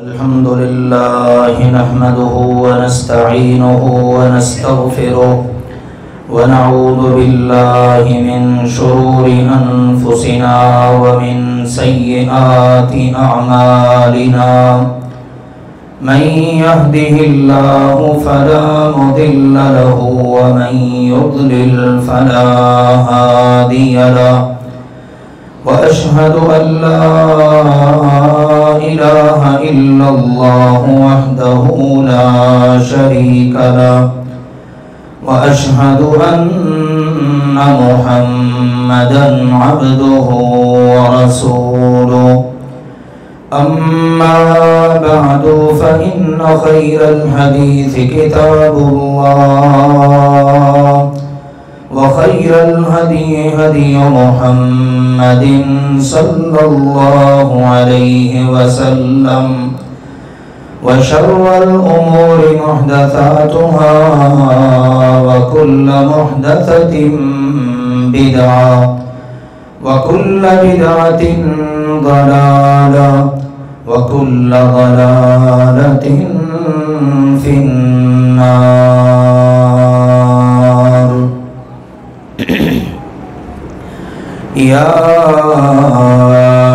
الحمد لله نحمده ونستعينه ونستغفره ونعوذ بالله من شرور أنفسنا ومن سيئات أعمالنا من يهده الله فلا مضل له ومن يضلل فلا هادي له وأشهد أن لا إله إلا الله وحده لا شريك له وأشهد أن محمدًا عبده ورسوله أما بعد فإن خير الحديث كتاب الله وخير الهدي هدي محمد صلى الله عليه وسلم وشر الأمور محدثاتها وكل محدثة بدعة وكل بدعة ضلالة وكل ضلالة في النار. يا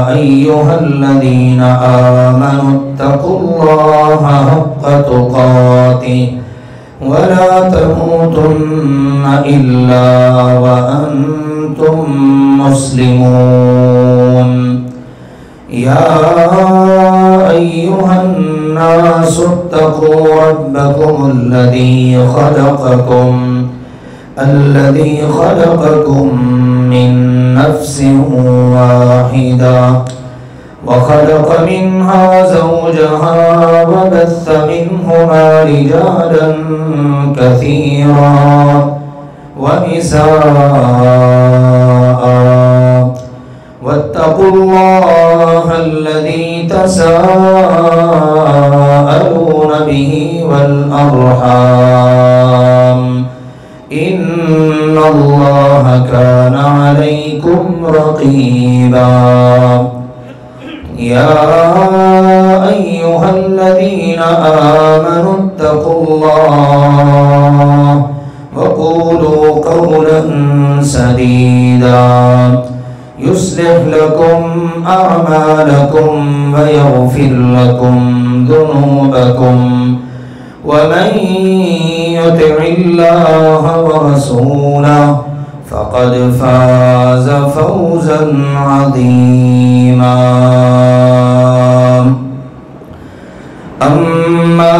أيها الذين آمنوا اتقوا الله حق تقاته ولا تموتن إلا وأنتم مسلمون. يا أيها الناس اتقوا ربكم الذي خلقكم من نفس واحدة وخلق منها زوجها وبث منهما رجالا كثيرا ونساء واتقوا الله الذي تساءلون به والأرحام إن الله كان عليكم رقيبا. يا أيها الذين آمنوا اتقوا الله وقولوا قولا سديدا يصلح لكم أعمالكم ويغفر لكم ذنوبكم ومن يطع الله ورسوله فقد فاز فوزا عظيما. أما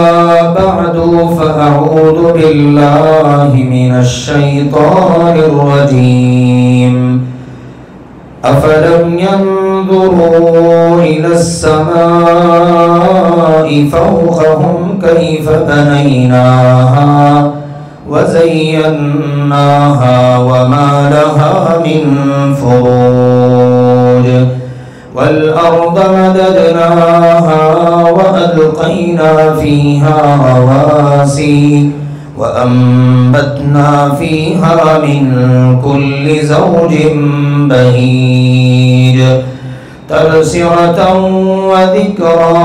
بعد فأعوذ بالله من الشيطان الرجيم. أفلم ينظروا إلى السماء فوقهم كيف بنيناها وزيناها وما لها من فروج والأرض مددناها وألقينا فيها رواسي وأنبتنا فيها من كل زوج بهيج تبصرة وذكرى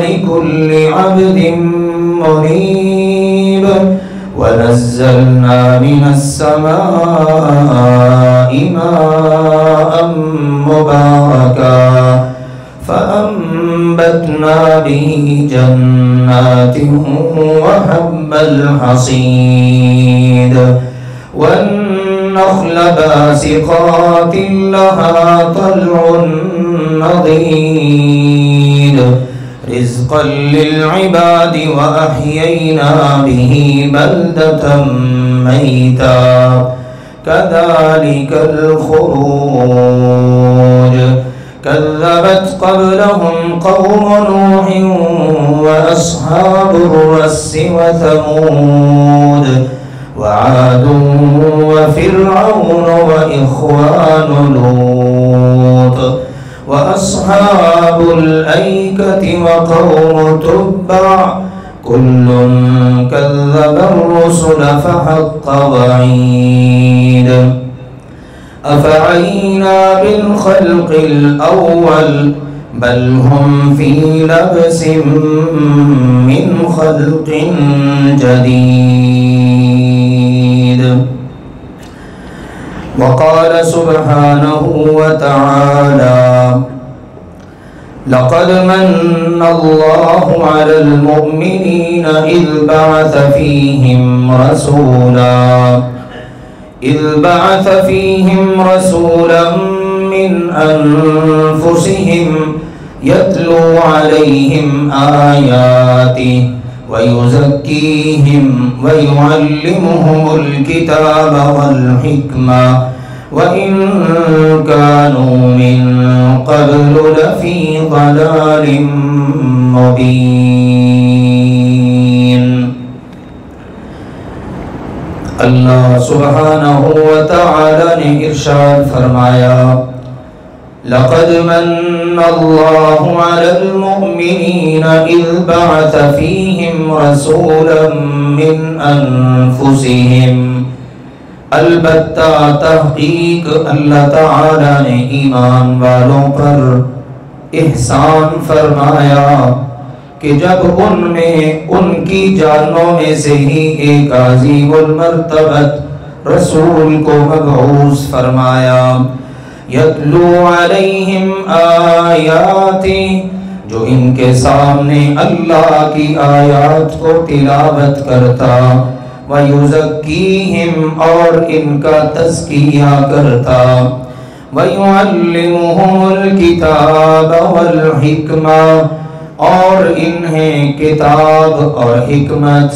لكل عبد منيب. ونزلنا من السماء ماء مباركا فأنبتنا به جنات وحب الحصيد والنخل باسقات لها طلع نضيد رزقا للعباد وأحيينا به بلدة ميتا كذلك الخروج. كذبت قبلهم قوم نوح وأصحاب الرس وثمود وعاد وفرعون وإخوان لوط وأصحاب الأيكة وقوم تبع كل كذب الرسل فحق وعيد. أفعينا بالخلق الأول بل هم في لبس من خلق جديد. وقال سبحانه وتعالى لقد من الله على المؤمنين إذ بعث فيهم رسولا من أنفسهم يتلو عليهم آياته ويزكيهم ويعلمهم الكتاب والحكمة وإن كانوا من قبل لفي ضلال مبين. اللہ سبحانہ وتعالی نے ارشاد فرمایا لقد من اللہ علی المؤمنین اذ بعث فیہم رسولا من انفسہم. البتہ تحقیق اللہ تعالی نے ایمان والوں پر احسان فرمایا کہ جب ان میں ان کی جانوں میں سے ہی ایک عظیم المرتبت رسول کو مبعوث فرمایا. یتلو علیہم آیاتی، جو ان کے سامنے اللہ کی آیات کو تلاوت کرتا، وَيُزَكِّيهِمْ اور ان کا تزکیہ کرتا، وَيُعَلِّمُهُمُ الْكِتَابَ وَالْحِكْمَةَ اور انہیں کتاب اور حکمت،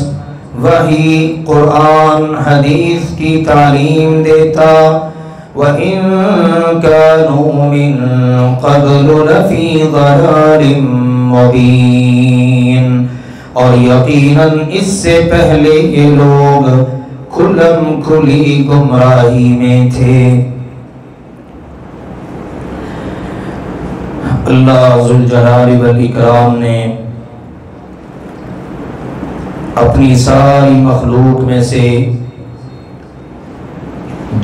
وحی، قرآن، حدیث کی تعلیم دیتا. وَإِن كَانُوا مِن قَبْلُ لَفِي ضَلَالٍ مُبِينٍ اور یقیناً اس سے پہلے یہ لوگ کھلم کھلی گمراہی میں تھے. اللہ ذوالجلال والاکرام نے اپنی ساری مخلوق میں سے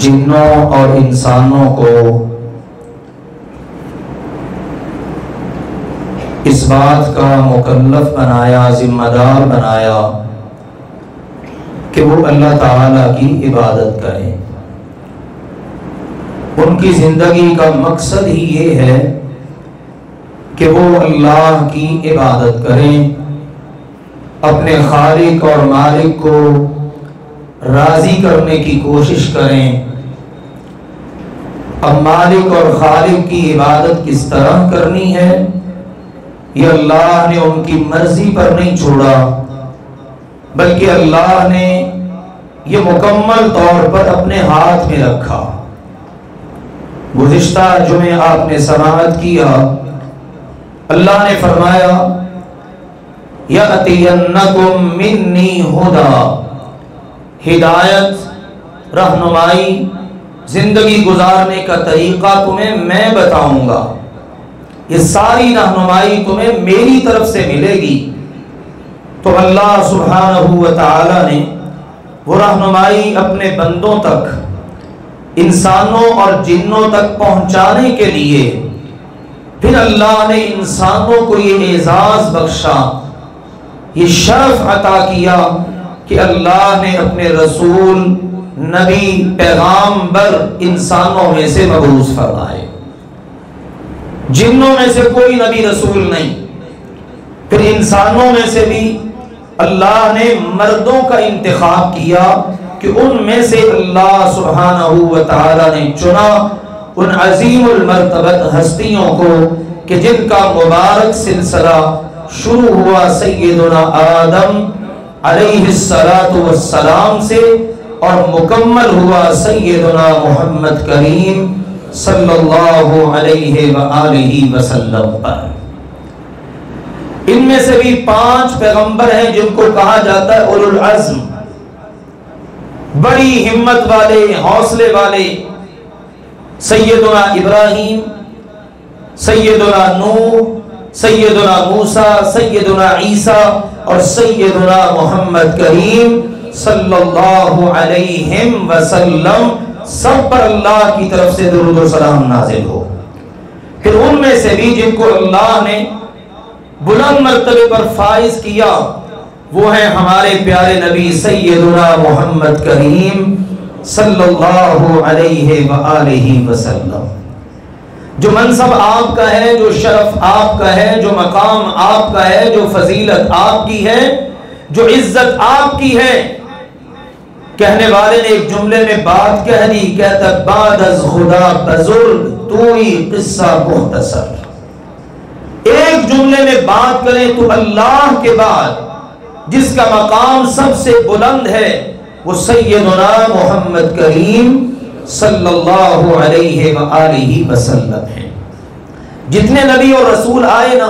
جنوں اور انسانوں کو اس بات کا مکلف بنایا، ذمہ دار بنایا کہ وہ اللہ تعالیٰ کی عبادت کریں. ان کی زندگی کا مقصد ہی یہ ہے کہ وہ اللہ کی عبادت کریں، اپنے خالق اور مالک کو راضی کرنے کی کوشش کریں. اب مالک اور خالق کی عبادت کس طرح کرنی ہے یہ اللہ نے ان کی مرضی پر نہیں چھوڑا، بلکہ اللہ نے یہ مکمل طور پر اپنے ہاتھ میں رکھا. گزشتہ جمعے آپ نے سماعت کیا، اللہ نے فرمایا یَأْتِيَنَّكُم مِّنِّي ہُدًى، ہدایت، رہنمائی، زندگی گزارنے کا طریقہ تمہیں میں بتاؤں گا. یہ ساری رہنمائی تمہیں میری طرف سے ملے گی. تو اللہ سبحانہ و تعالی نے وہ رہنمائی اپنے بندوں تک، انسانوں اور جنوں تک پہنچانے کے لیے پھر اللہ نے انسانوں کو یہ اعزاز بخشا، یہ شرف عطا کیا کہ اللہ نے اپنے رسول، نبی، پیغامبر انسانوں میں سے مبعوث فرمائے. جنوں میں سے کوئی نبی رسول نہیں. پھر انسانوں میں سے بھی اللہ نے مردوں کا انتخاب کیا کہ ان میں سے اللہ سبحانہ و تعالی نے چنا ان عظیم المرتبت ہستیوں کو کہ جن کا مبارک سلسلہ شروع ہوا سیدنا آدم علیہ السلام سے اور مکمل ہوا سیدنا محمد کریم صلی اللہ علیہ وآلہ وسلم پر. ان میں سے بھی 5 پیغمبر ہیں جن کو کہا جاتا ہے اولو العزم، بڑی ہمت والے، حوصلے والے. سیدنا ابراہیم، سیدنا نوح، سیدنا موسیٰ، سیدنا عیسیٰ اور سیدنا محمد کریم صلی اللہ علیہ وسلم، سب پر اللہ کی طرف سے درود و سلام نازل ہو. پھر ان میں سے بھی جن کو اللہ نے بلند مرتبے پر فائز کیا وہ ہیں ہمارے پیارے نبی سیدنا محمد کریم صلی اللہ علیہ وآلہ وسلم. جو منصب آپ کا ہے، جو شرف آپ کا ہے، جو مقام آپ کا ہے، جو فضیلت آپ کی ہے، جو عزت آپ کی ہے. کہنے والے نے ایک جملے میں بات کہہ دی، کہتا بعد از خدا بزرگ توئی قصہ مختصر. ایک جملے میں بات کریں تو اللہ کے بعد جس کا مقام سب سے بلند ہے وہ سیدنا محمد کریم صلی اللہ علیہ وآلہ وسلم ہے. جتنے نبی اور رسول آئے نا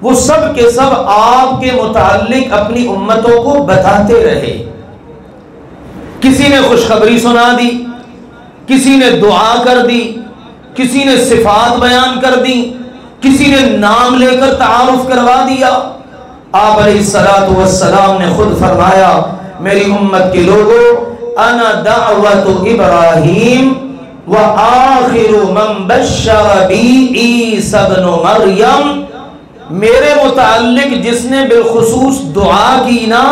وہ سب کے سب آپ کے متعلق اپنی امتوں کو بتاتے رہے. کسی نے خوشخبری سنا دی، کسی نے دعا کر دی، کسی نے صفات بیان کر دی، کسی نے نام لے کر تعارف کروا دیا. آپ علیہ الصلوۃ والسلام نے خود فرمایا میری امت کے لوگوں انا دعوت ابراہیم وآخر من بشر بی عیسی ابن مریم. میرے متعلق جس نے بالخصوص دعا کی نا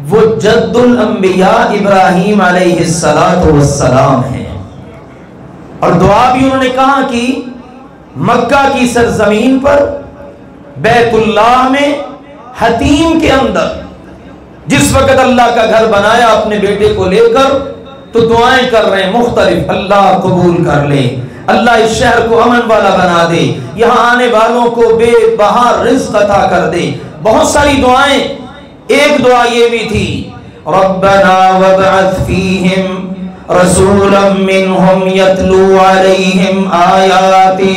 وہ جد الانبیاء ابراہیم علیہ السلام ہیں. اور دعا بھی انہوں نے کہاں کی؟ مکہ کی سرزمین پر، بیت اللہ میں، حتیم کے اندر. جس وقت اللہ کا گھر بنایا اپنے بیٹے کو لے کر تو دعائیں کر رہے ہیں مختلف، اللہ قبول کر لے، اللہ اس شہر کو امن والا بنا دے، یہاں آنے والوں کو بے بہار رزق عطا کر دے. بہت ساری دعائیں. ایک دعا یہ بھی تھی ربنا وابعث فیہم رسولا منہم یتلو علیہم آیاتی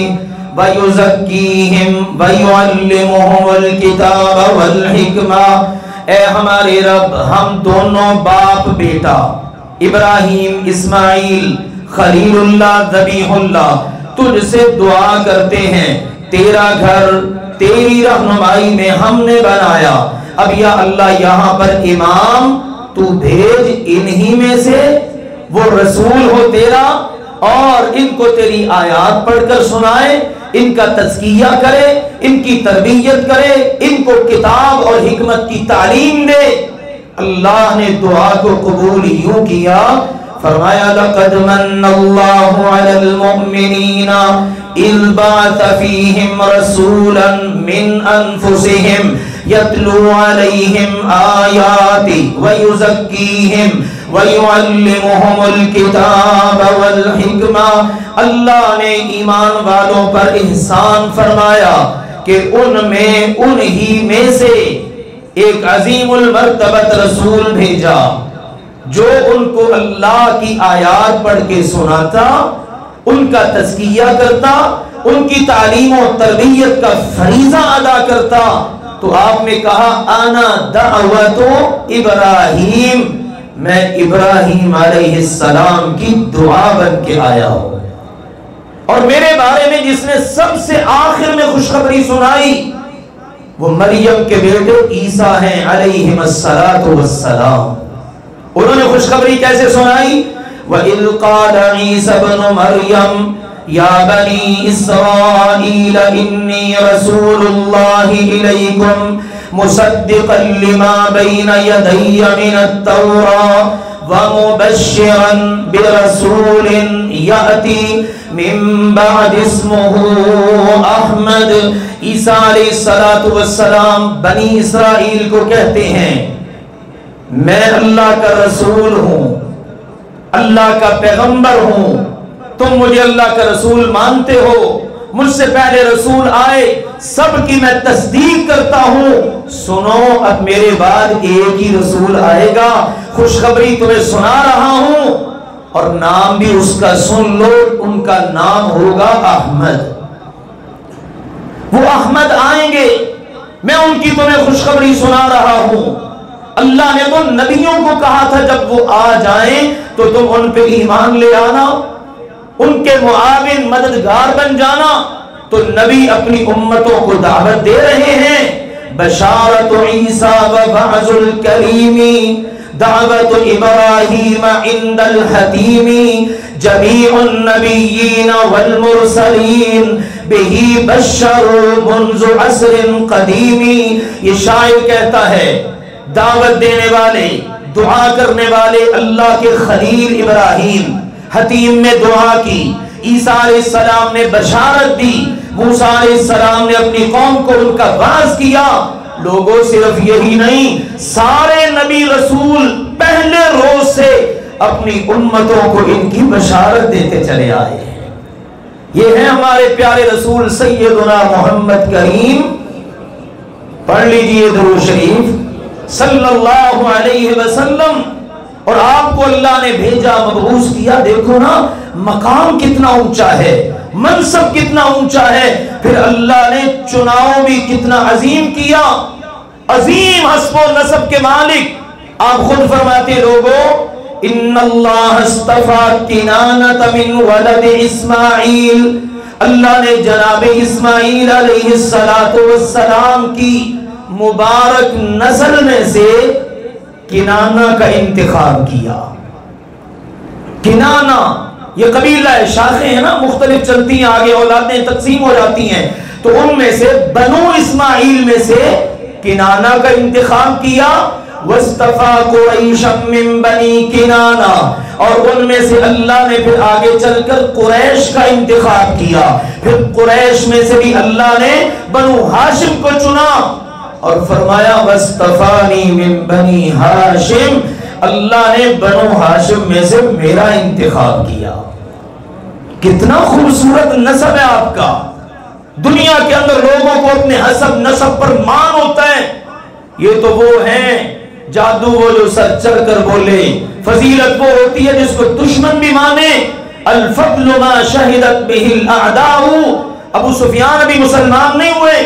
وَيُزَكِّيهِمْ وَيُعَلِّمُهُمُ الْكِتَابَ وَالْحِكْمَةَ. اے ہمارے رب ہم دونوں باپ بیٹا ابراہیم اسماعیل خلیل اللہ ذبیح اللہ تجھ سے دعا کرتے ہیں، تیرا گھر تیری رہنمائی میں ہم نے بنایا. اب یا اللہ یہاں پر امام تو بھیج انہی میں سے وہ رسول ہو تیرا اور ان کو تیری آیات پڑھ کر سنائے، ان کا تزکیہ کرے، ان کی تربیت کرے، ان کو کتاب اور حکمت کی تعلیم دے. اللہ نے دعا کو قبول یوں کیا، فرمایا لقد من اللہ علی المؤمنین اذ بعث فیہم رسولا من انفسہم یتلو علیہم آیاتی ویزکیہم وَيُعَلِّمُهُمُ الْكِتَابَ وَالْحِكْمَةَ. اللہ نے ایمان والوں پر احسان فرمایا کہ ان میں انہی میں سے ایک عظیم المرتبت رسول بھیجا جو ان کو اللہ کی آیات پڑھ کے سناتا، ان کا تزکیہ کرتا، ان کی تعلیم و تربیت کا فریضہ ادا کرتا. تو آپ نے کہا انا دعوت ابراہیم، میں ابراہیم علیہ السلام کی دعا بن کے آیا ہوں. اور میرے بارے میں جس نے سب سے آخر میں خوشخبری سنائی وہ مریم کے بیٹے عیسیٰ ہیں علیہم السلام. انہوں نے خوشخبری کیسے سنائی؟ وَإِذْ قَالَ عِيسَى ابْنُ مَرْيَمَ يَا بَنِي إِسْرَائِيلَ إِنِّي رَسُولُ اللَّهِ إِلَيْكُمْ مصدقا لما بين يدي من التوراة ومبشرا برسول يأتي من بعد اسمه احمد. عیسیٰ علیہ السلام بنی اسرائیل کو کہتے ہیں میں اللہ کا رسول ہوں، اللہ کا پیغمبر ہوں، تم مجھے اللہ کا رسول مانتے ہو، مجھ سے پہلے رسول آئے سب کی میں تصدیق کرتا ہوں. سنو اب میرے بعد ایک ہی رسول آئے گا، خوشخبری تمہیں سنا رہا ہوں اور نام بھی اس کا سن لو، ان کا نام ہوگا احمد. وہ احمد آئیں گے، میں ان کی تمہیں خوشخبری سنا رہا ہوں. اللہ نے تو نبیوں کو کہا تھا جب وہ آ جائیں تو تم ان پہ ایمان لے آنا، ان کے معاون مددگار بن جانا. تو نبی اپنی امتوں کو دعوت دے رہے ہیں. بشارت عیسیٰ و بعث الکلیم دعوت ابراہیم عند الحتیم. جمیع النبیین والمرسلین بہی بشر منذ عصر قدیمی. یہ شاعر کہتا ہے دعوت دینے والے دعا کرنے والے اللہ کے خلیل ابراہیم حتیم میں دعا کی، عیسیٰ علیہ السلام نے بشارت دی، موسیٰ علیہ السلام نے اپنی قوم کو ان کا واعظ کیا. لوگوں صرف یہی نہیں، سارے نبی رسول پہلے روز سے اپنی امتوں کو ان کی بشارت دیتے چلے آئے ہیں. یہ ہے ہمارے پیارے رسول سیدنا محمد کریم. پڑھ لیجئے درود شریف صلی اللہ علیہ وسلم. اور آپ کو اللہ نے بھیجا، مبعوث کیا. دیکھو نا مقام کتنا اونچا ہے، منصب کتنا اونچا ہے. پھر اللہ نے چناؤ بھی کتنا عظیم کیا. عظیم حسب و نسب کے مالک. آپ خود فرماتے لوگوں ان اللہ اصطفى کنانۃ من ولد اسماعیل. اللہ نے جناب اسماعیل علیہ السلام کی مبارک نسل میں سے کنانہ کا انتخاب کیا. کنانہ یہ قبیلہ ہے، شاخیں ہیں نا مختلف چلتی ہیں، آگے اولادیں تقسیم ہو جاتی ہیں. تو ان میں سے بنو اسماعیل میں سے کنانہ کا انتخاب کیا. وَاسْتَفَى قُرَيْشًا مِّن بَنِي کِنانہ. اور ان میں سے اللہ نے پھر آگے چل کر قریش کا انتخاب کیا. پھر قریش میں سے بھی اللہ نے بنو ہاشم کو چنا اور فرمایا وَاسْتَفَانِي مِن بَنِي ہاشم. اللہ نے بنو ہاشم میں سے میرا انتخاب کیا. کتنا خوبصورت نسب ہے آپ کا. دنیا کے اندر لوگوں کو اپنے حسب نسب پر مان ہوتا ہے. یہ تو وہ ہیں جادو وہ جو سر چڑھ کر بولے. فضیلت وہ ہوتی ہے جس کو دشمن بھی مانے. الفضل ما شہدت به الاعداء. ابو سفیان ابھی مسلمان نہیں ہوئے،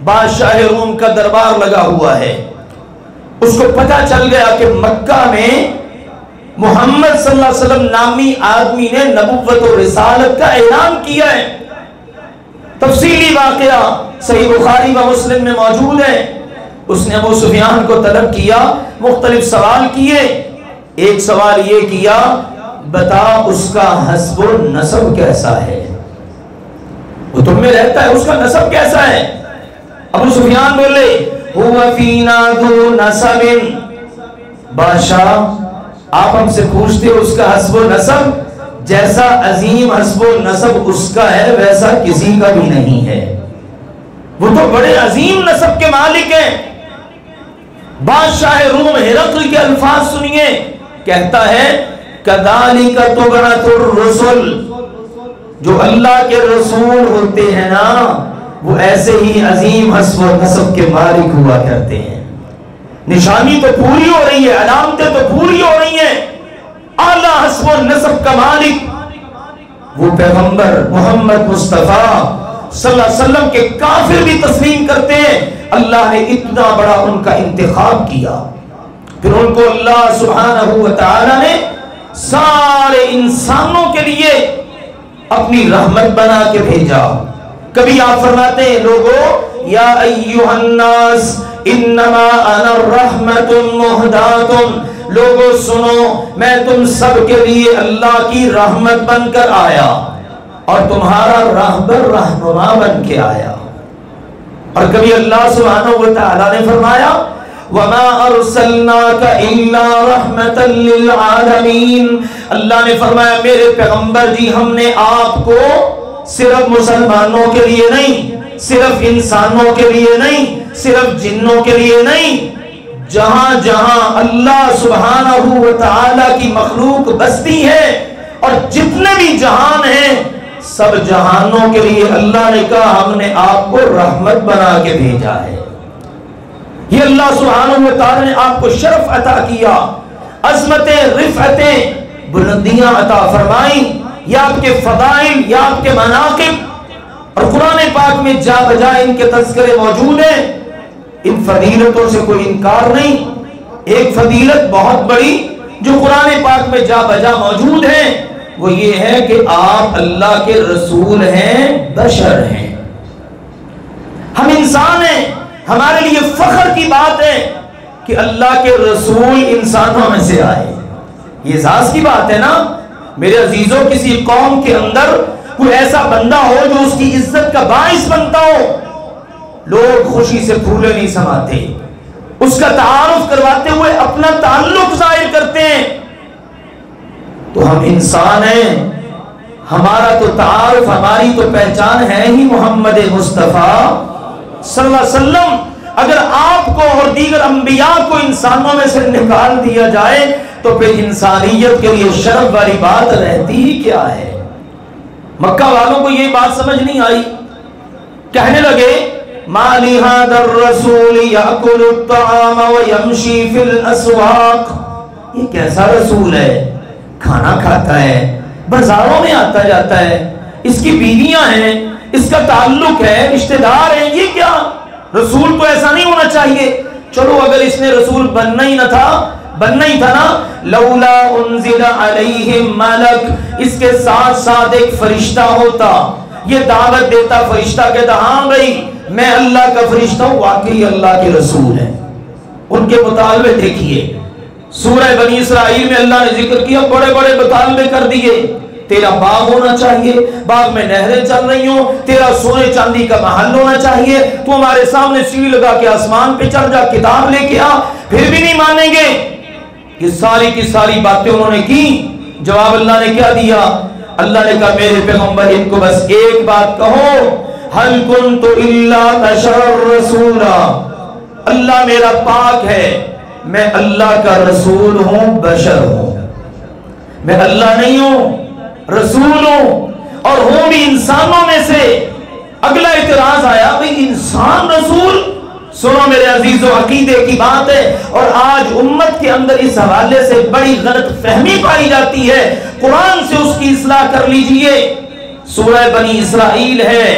بادشاہ روم کا دربار لگا ہوا ہے. اس کو پتہ چل گیا کہ مکہ میں محمد صلی اللہ علیہ وسلم نامی آدمی نے نبوت و رسالت کا اعلان کیا ہے. تفصیلی واقعہ صحیح بخاری و مسلم میں موجود ہے. اس نے ابو سفیان کو طلب کیا، مختلف سوال کیے. ایک سوال یہ کیا بتا اس کا حسب و نسب کیسا ہے، وہ تم میں رہتا ہے، اس کا نسب کیسا ہے. ابو سفیان بولے هو فینا ذو نسب. بادشاہ آپ ہم سے پوچھتے ہو اس کا حسب و نسب، جیسا عظیم حسب و نسب اس کا ہے ویسا کسی کا بھی نہیں ہے. وہ تو بڑے عظیم نسب کے مالک ہیں. بادشاہ روم ہرقل کے الفاظ سنیے، کہتا ہے کذالک تبعث الرسل. جو اللہ کے رسول ہوتے ہیں نا وہ ایسے ہی عظیم حسب و نسب کے مالک ہوا کرتے ہیں. نشانی تو پوری ہو رہی ہے، علامتیں تو پوری ہو رہی ہیں. اعلیٰ حسب و نسب کا مالک وہ پیغمبر محمد مصطفیٰ صلی اللہ علیہ وسلم کے کافر بھی تسلیم کرتے ہیں. اللہ نے اتنا بڑا ان کا انتخاب کیا. پھر ان کو اللہ سبحانہ و تعالی نے سارے انسانوں کے لیے اپنی رحمت بنا کے بھیجا. کبھی آپ فرماتے ہیں لوگوں یا ایھا الناس انما انا الرحمت مہدات. لوگوں سنو میں تم سب کے لیے اللہ کی رحمت بن کر آیا اور تمہارا راہبر رہنما بن کے آیا. اور کبھی اللہ سبحانہ و تعالی نے فرمایا وما ارسلناک الا رحمتا للعالمین. اللہ نے فرمایا میرے پیغمبر جی ہم نے آپ کو صرف مسلمانوں کے لیے نہیں، صرف انسانوں کے لیے نہیں، صرف جنوں کے لیے نہیں، جہاں جہاں اللہ سبحانہ و تعالی کی مخلوق بستی ہے اور جتنے بھی جہان ہیں سب جہانوں کے لیے اللہ نے کہا ہم نے آپ کو رحمت بنا کے بھیجا ہے. یہ اللہ سبحانہ و تعالی نے آپ کو شرف عطا کیا، عظمتیں، رفعتیں، بلندیاں عطا فرمائیں. یہ آپ کے فضائل، یہ آپ کے مناقب، اور قرآن پاک میں جا بجا ان کے تذکرے موجود ہیں. ان فضیلتوں سے کوئی انکار نہیں. ایک فضیلت بہت بڑی جو قرآن پاک میں جا بجا موجود ہے وہ یہ ہے کہ آپ اللہ کے رسول ہیں، بشر ہیں. ہم انسان ہیں. ہمارے لیے فخر کی بات ہے کہ اللہ کے رسول انسانوں میں سے آئے. یہ اعزاز کی بات ہے نا. میرے عزیزوں کسی قوم کے اندر کوئی ایسا بندہ ہو جو اس کی عزت کا باعث بنتا ہو، لوگ خوشی سے پھولے نہیں سماتے، اس کا تعارف کرواتے ہوئے اپنا تعلق ظاہر کرتے ہیں۔ تو ہم انسان ہیں، ہمارا تو تعارف، ہماری تو پہچان ہے ہی محمد مصطفیٰ صلی اللہ علیہ وسلم۔ اگر آپ کو اور دیگر انبیاء کو انسانوں میں سے نکال دیا جائے تو پھر انسانیت کے لیے شرف والی بات رہتی ہی کیا ہے؟ مکہ والوں کو یہ بات سمجھ نہیں آئی، کہنے لگے ما لہذا الرسول یاکل الطعام ویمشی فی الاسواق، یہ کیسا رسول ہے، کھانا کھاتا ہے، بازاروں میں آتا جاتا ہے، اس کی بیویاں ہیں، اس کا تعلق ہے، رشتہ دار ہیں، یہ کیا؟ رسول تو ایسا نہیں ہونا چاہیے۔ چلو اگر اس نے رسول بننا ہی تھا نا، لولا انزل علیہ ملک، اس کے ساتھ ساتھ ایک فرشتہ ہوتا، یہ دعوت دیتا، فرشتہ کہتا ہاں بھائی میں اللہ کا فرشتہ ہوں، واقعی اللہ کے رسول ہیں۔ ان کے مطالبے دیکھیے، سورہ بنی اسرائیل میں اللہ نے ذکر کیا، بڑے بڑے مطالبے کر دیے، تیرا باغ ہونا چاہیے، باغ میں نہریں چل رہی ہوں، تیرا سونے چاندی کا محل ہونا چاہیے، تو ہمارے سامنے سیڑھی لگا کے آسمان پہ چڑھ جا، کتاب لے کے آ، پھر بھی نہیں مانیں گے۔ یہ ساری کی ساری باتیں انہوں نے کی، جواب اللہ نے کیا دیا؟ اللہ نے کہا میرے پیغمبر ان کو بس ایک بات کہو، هل كنت الا بشر رسولا، اللہ میرا پاک ہے، میں اللہ کا رسول ہوں، بشر ہوں، میں اللہ نہیں ہوں، رسول ہوں، اور ہوں بھی انسانوں میں سے۔ اگلا اعتراض آیا بھئی انسان رسول؟ سنو میرے عزیزو، عقیدے کی بات ہے، اور آج امت کے اندر اس حوالے سے بڑی غلط فہمی پائی جاتی ہے، قرآن سے اس کی اصلاح کر لیجئے۔ سورہ بنی اسرائیل ہے،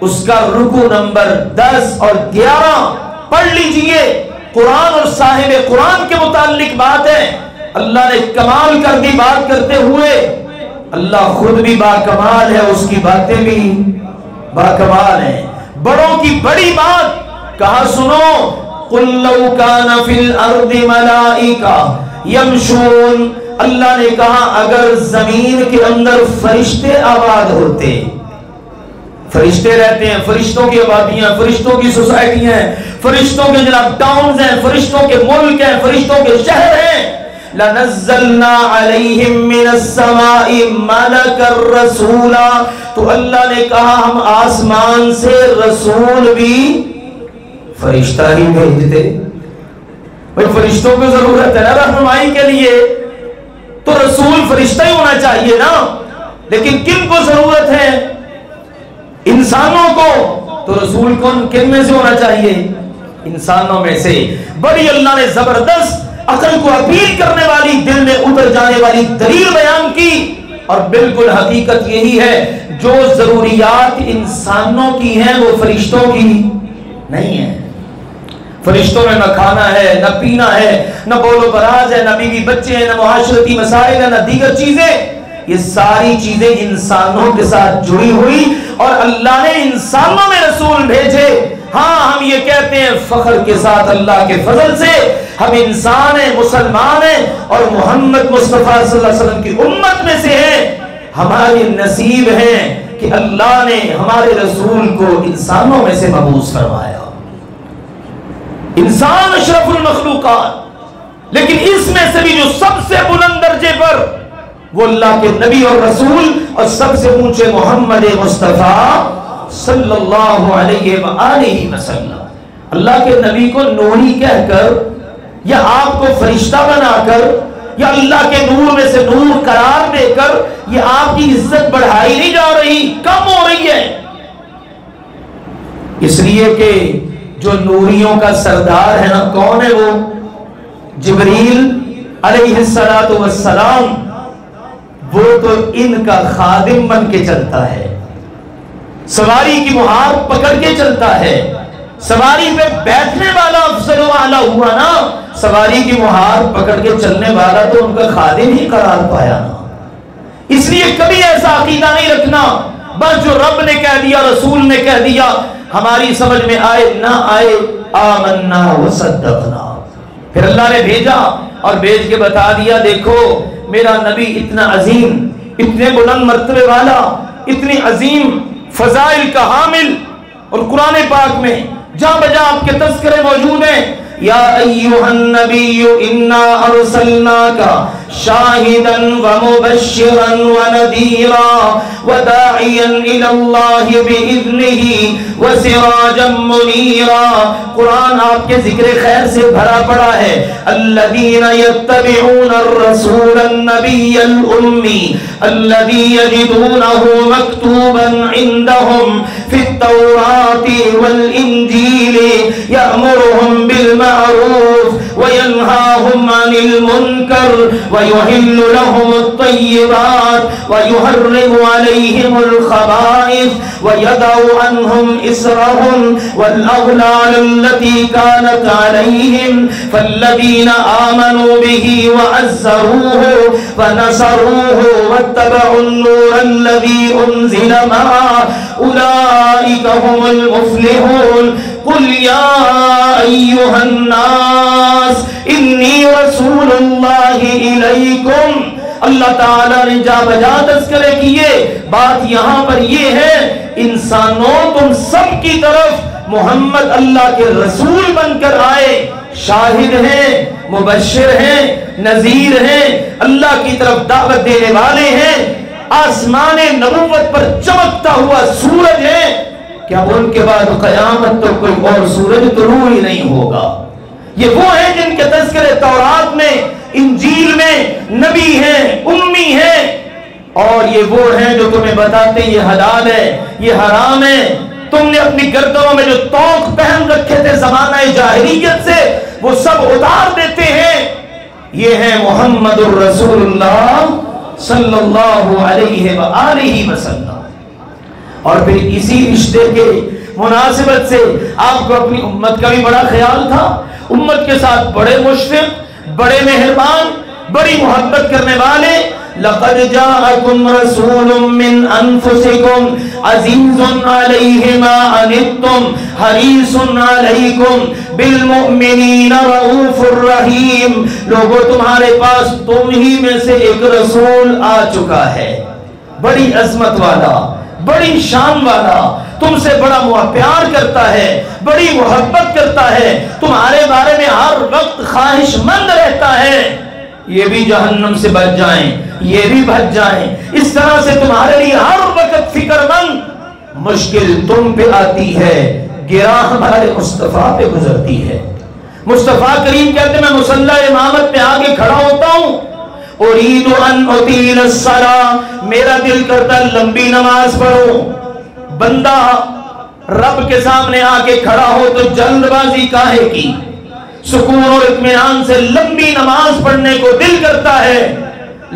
اس کا رکوع نمبر 10 اور 11 پڑھ لیجئے، قرآن اور صاحب قرآن کے متعلق بات ہے۔ اللہ نے کمال کر دی بات کرتے ہوئے، اللہ خود بھی باکمال ہے، اس کی باتیں بھی باکمال ہیں۔ بڑوں کی بڑی بات کہا سنو، قُلْ لَوْ كَانَ فِي الْأَرْضِ مَلَائِكَةٌ يَمْشُونَ، اللہ نے کہا اگر زمین کے اندر فرشتے آباد ہوتے، فرشتے رہتے ہیں، فرشتوں کی آبادیاں، فرشتوں کی سوسائٹیاں ہیں، فرشتوں کے جناب ٹاؤنز ہیں، فرشتوں کے ملک ہیں، فرشتوں کے شہر ہیں، لَنَزَّلْنَا عَلَيْهِمْ مِنَ السَّمَاءِ مَلَكًا رَسُولًا، تو اللہ نے کہا ہم آسمان سے رسول بھی فرشتہ ہی بھیجتے۔ بھئی فرشتوں کو ضرورت ہے نا رہنمائی کے لیے، تو رسول فرشتہ ہی ہونا چاہیے نا، لیکن کن کو ضرورت ہے؟ انسانوں کو، تو رسول کن میں سے ہونا چاہیے؟ انسانوں میں سے۔ بڑی اللہ نے زبردست عقل کو اپیل کرنے والی، دل میں اتر جانے والی دلیل بیان کی، اور بالکل حقیقت یہی ہے، جو ضروریات انسانوں کی ہیں وہ فرشتوں کی نہیں ہیں۔ فرشتوں میں نہ کھانا ہے، نہ پینا ہے، نہ بول و براز ہے، نہ بیوی بچے ہیں، نہ معاشرتی مسائل ہیں، نہ دیگر چیزیں، یہ ساری چیزیں انسانوں کے ساتھ جڑی ہوئی، اور اللہ نے انسانوں میں رسول بھیجے۔ ہاں ہم یہ کہتے ہیں فخر کے ساتھ اللہ کے فضل سے ہم انسان ہیں، مسلمان ہیں، اور محمد مصطفیٰ صلی اللہ علیہ وسلم کی امت میں سے ہیں۔ ہماری نصیب ہیں کہ اللہ نے ہمارے رسول کو انسانوں میں سے مبعوث فرمایا۔ انسان اشرف المخلوقات، لیکن اس میں سے بھی جو سب سے بلند درجے پر، وہ اللہ کے نبی اور رسول، اور سب سے اونچے محمد مصطفیٰ صلی اللہ علیہ وآلہ وسلم۔ اللہ کے نبی کو نوری کہہ کر، یا آپ کو فرشتہ بنا کر، یا اللہ کے نور میں سے نور قرار دے کر، یہ آپ کی عزت بڑھائی نہیں جا رہی، کم ہو رہی ہے۔ اس لیے کہ جو نوریوں کا سردار ہے نا، کون ہے وہ؟ جبریل علیہ السلام، وہ تو ان کا خادم بن کے چلتا ہے، سواری کی مہار پکڑ کے چلتا ہے، سواری پہ بیٹھنے والا افضل و اعلیٰ ہوا نا، سواری کی مہار پکڑ کے چلنے والا تو ان کا خادم ہی قرار پایا نا۔ اس لیے کبھی ایسا عقیدہ نہیں رکھنا بس جو رب نے کہہ دیا، رسول نے کہہ دیا، ہماری سمجھ میں آئے نہ آئے، آمنا وصدقنا۔ پھر اللہ نے بھیجا اور بھیج کے بتا دیا، دیکھو میرا نبی اتنا عظیم، اتنے بلند مرتبے والا، اتنی عظیم فضائل کا حامل، اور قرآن پاک میں جا بجا آپ کے تذکرے موجود ہیں. یا ایھا النبی انا ارسلناک شاہدا ومبشرا ونذیرا وداعیا الی اللہ باذنہ وسراجا منیرا. قرآن آپ کے ذکر خیر سے بھرا پڑا ہے. الذین یتبعون الرسول النبی الامی الذی یجدونہ مکتوبا عندہم فی التوراۃ والانجیل یأمرہم بالمعروف وینہاہم عن المنکر ويحل لهم الطيبات ويحرم عليهم الخبائث ويضع عنهم إصرهم والأغلال التي كانت عليهم فالذين آمنوا به وعزروه ونصروه واتبعوا النور الذي أنزل معه أولئك هم المفلحون. قل يا أيها الناس إني رسول اللہ الیکم. اللہ تعالیٰ نے جا بجا تذکرے کیے. بات یہاں پر یہ ہے انسانوں تم سب کی طرف محمد اللہ کے رسول بن کر آئے. شاہد ہیں، مبشر ہیں، نذیر ہیں، اللہ کی طرف دعوت دینے والے ہیں، آسمان نبوت پر چمکتا ہوا سورج ہے. کیا ان کے بعد قیامت تو کوئی اور سورج طلوع ہی نہیں ہوگا. یہ وہ ہیں جن کے تذکرے تورات میں، انجیل میں نبی ہیں، امی ہیں، اور یہ وہ ہیں جو تمہیں بتاتے ہیں یہ حلال ہے، یہ حرام ہے. تم نے اپنی گردنوں میں جو توق پہن رکھے تھے زمانہ جاہلیت سے وہ سب اتار دیتے ہیں. یہ ہیں محمد الرسول اللہ صلی اللہ علیہ وآلہ وسلم. اور پھر اسی رشتے کے مناسبت سے آپ کو اپنی امت کا بھی بڑا خیال تھا. امت کے ساتھ بڑے مشفق، بڑے مہربان، بڑی محبت کرنے والے. لقد جاءکم رسول من انفسکم عزیز علیہ ما عنتم حریص علیکم بالمؤمنین رؤوف الرحیم. لوگوں تمہارے پاس تم ہی میں سے ایک رسول آ چکا ہے، بڑی عظمت والا، بڑی شان والا، تم سے بڑا پیار کرتا ہے، بڑی محبت کرتا ہے، تمہارے بارے میں ہر وقت خواہش مند رہتا ہے. یہ بھی جہنم سے بچ جائیں، یہ بھی بچ جائیں. اس طرح سے تمہارے لیے ہر وقت فکر مند. مشکل تم پہ آتی ہے، گراں ہمارے مصطفیٰ پہ گزرتی ہے. مصطفیٰ کریم کہتے ہیں میں مصلی امامت پہ آگے کھڑا ہوتا ہوں. اريد ان اطيل الصلاة، میرا دل کرتا لمبی نماز پڑھوں. بندہ رب کے سامنے آ کے کھڑا ہو تو جلد بازی کاہے کی؟ سکون اور اطمینان سے لمبی نماز پڑھنے کو دل کرتا ہے.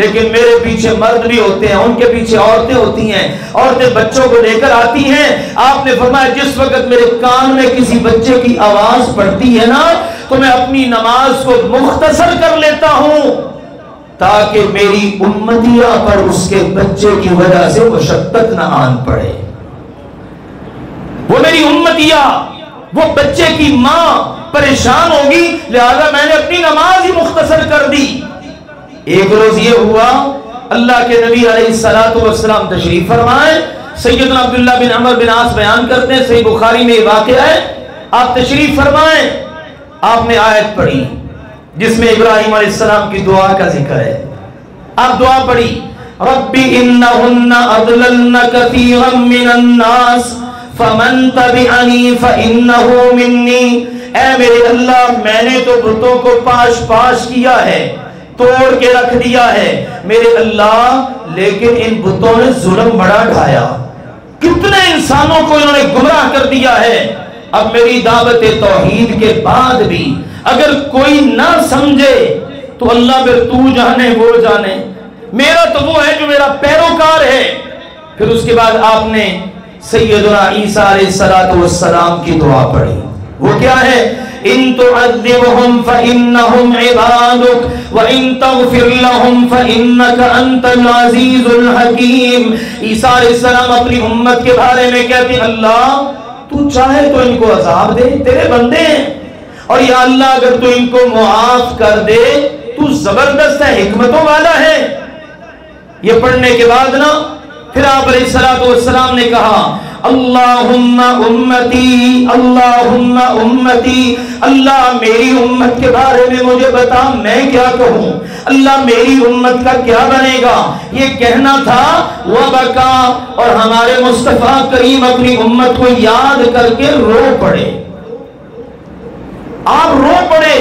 لیکن میرے پیچھے مرد بھی ہوتے ہیں، ان کے پیچھے عورتیں ہوتی ہیں، عورتیں بچوں کو لے کر آتی ہیں. آپ نے فرمایا جس وقت میرے کان میں کسی بچے کی آواز پڑتی ہے نا تو میں اپنی نماز کو مختصر کر لیتا ہوں تاکہ میری امتیہ پر اس کے بچے کی وجہ سے مشقت نہ آن پڑے. وہ میری امتیہ، وہ بچے کی ماں پریشان ہوگی، لہذا میں نے اپنی نماز ہی مختصر کر دی. ایک روز یہ ہوا اللہ کے نبی علیہ الصلوۃ والسلام تشریف فرمائے. سیدنا عبداللہ بن عمر بن عاص بیان کرتے ہیں، صحیح بخاری میں یہ واقعہ ہے. آپ تشریف فرمائے، آپ نے آیت پڑھی جس میں ابراہیم علیہ السلام کی دعا کا ذکر ہے. آپ دعا پڑھی رب انہن اضللن کثیرا من الناس فمن تبعنی فانہ منی. اے میرے اللہ میں نے تو بتوں کو پاش پاش کیا ہے، توڑ کے رکھ دیا ہے میرے اللہ، لیکن ان بتوں نے ظلم بڑا ڈھایا، کتنے انسانوں کو انہوں نے گمراہ کر دیا ہے. اب میری دعوت توحید کے بعد بھی اگر کوئی نہ سمجھے تو اللہ پھر تو جانے وہ جانے، میرا تو وہ ہے جو میرا پیروکار ہے. پھر اس کے بعد آپ نے سیدنا عیسیٰ علیہ السلام کی دعا پڑھی. وہ کیا ہے؟ ان تعذبهم فانهم عبادك وان تغفر لهم فانك انت العزيز الحكيم. عیسیٰ علیہ السلام اپنی امت کے بارے میں کہتے ہیں اللہ تو چاہے تو ان کو عذاب دے، تیرے بندے ہیں، اور یا اللہ اگر تو ان کو معاف کر دے تو زبردست ہے، حکمتوں والا ہے۔ یہ پڑھنے کے بعد نا پھر آپ علیہ الصلوۃ والسلام نے کہا اللہم امتی اللہم امتی، اللہ میری امت کے بارے میں مجھے بتا میں کیا کہوں، اللہ میری امت کا کیا بنے گا، یہ کہنا تھا۔ وبکا، اور ہمارے مصطفیٰ کریم اپنی امت کو یاد کر کے رو پڑے، آپ رو پڑے،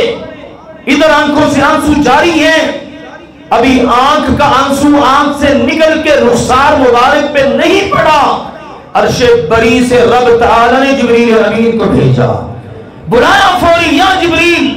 ادھر آنکھوں سے آنسو جاری ہیں، ابھی آنکھ کا آنسو آنکھ سے نکل کے رخسار مبارک پہ نہیں پڑا، عرش بری سے رب تعالی نے جبریل امین کو بھیجا، بلایا فوری، یا جبریل،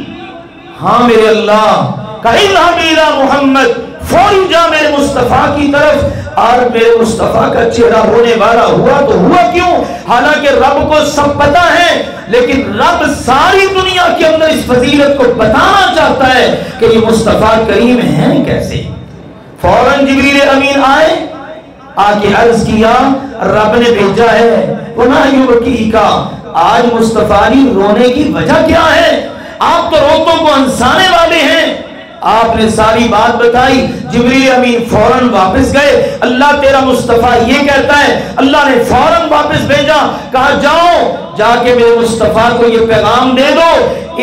ہاں میرے اللہ، کہا اذهب الى محمد، فوری جا میرے مصطفیٰ کی طرف۔ اور میرے مصطفیٰ کا چہرہ رونے والا ہوا تو ہوا کیوں؟ حالانکہ رب کو سب پتا ہے، لیکن رب ساری دنیا کے اندر اس فضیلت کو بتانا چاہتا ہے کہ یہ مصطفیٰ کریم ہیں کیسے۔ فوراً جبریل امین آئے، آ کے عرض کیا رب نے بھیجا ہے، وَمَا يُبْكِيكَ، آج مصطفیٰ رونے کی وجہ کیا ہے؟ آپ تو روتوں کو ہنسانے والے ہیں۔ آپ نے ساری بات بتائی، جبریل امین فوراً واپس گئے، اللہ تیرا مصطفیٰ یہ کہتا ہے، اللہ نے فوراً واپس بھیجا، کہا جاؤ جا کے میرے مصطفیٰ کو یہ پیغام دے دو،